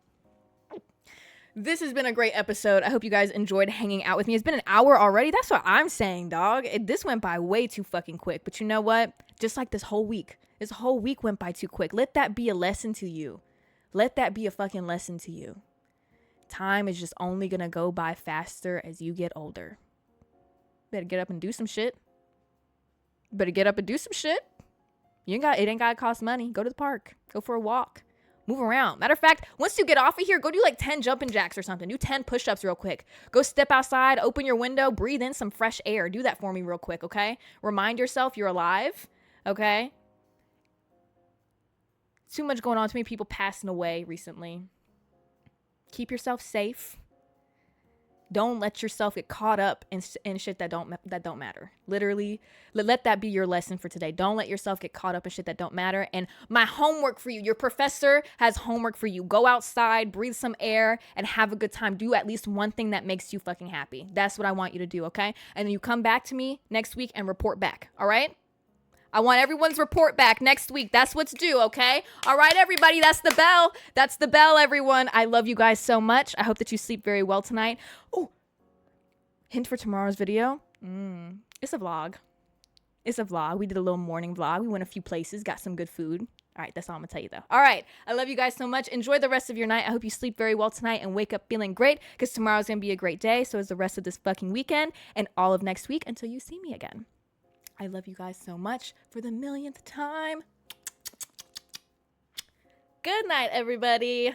This has been a great episode. I hope you guys enjoyed hanging out with me. It's been an hour already. That's what I'm saying, dog. This went by way too fucking quick. But you know what? Just like this whole week went by too quick. Let that be a lesson to you. Let that be a fucking lesson to you. Time is just only going to go by faster as you get older. Better get up and do some shit. It ain't gotta cost money. Go to the park. Go for a walk. Move around. Matter of fact, once you get off of here, go do like 10 jumping jacks or something. Do 10 push-ups real quick. Go step outside, open your window, breathe in some fresh air. Do that for me real quick, okay? Remind yourself you're alive, okay? Too much going on. Too many people passing away recently. Keep yourself safe. Don't let yourself get caught up in shit that don't matter. Literally, let that be your lesson for today. Don't let yourself get caught up in shit that don't matter. And my homework for you, your professor has homework for you. Go outside, breathe some air, and have a good time. Do at least one thing that makes you fucking happy. That's what I want you to do, okay? And then you come back to me next week and report back, all right? I want everyone's report back next week. That's what's due, okay? All right, everybody, that's the bell. That's the bell, everyone. I love you guys so much. I hope that you sleep very well tonight. Oh, hint for tomorrow's video. It's a vlog. It's a vlog. We did a little morning vlog. We went a few places, got some good food. All right, that's all I'm going to tell you, though. All right, I love you guys so much. Enjoy the rest of your night. I hope you sleep very well tonight and wake up feeling great because tomorrow's going to be a great day. So is the rest of this fucking weekend and all of next week until you see me again. I love you guys so much for the millionth time. Good night, everybody.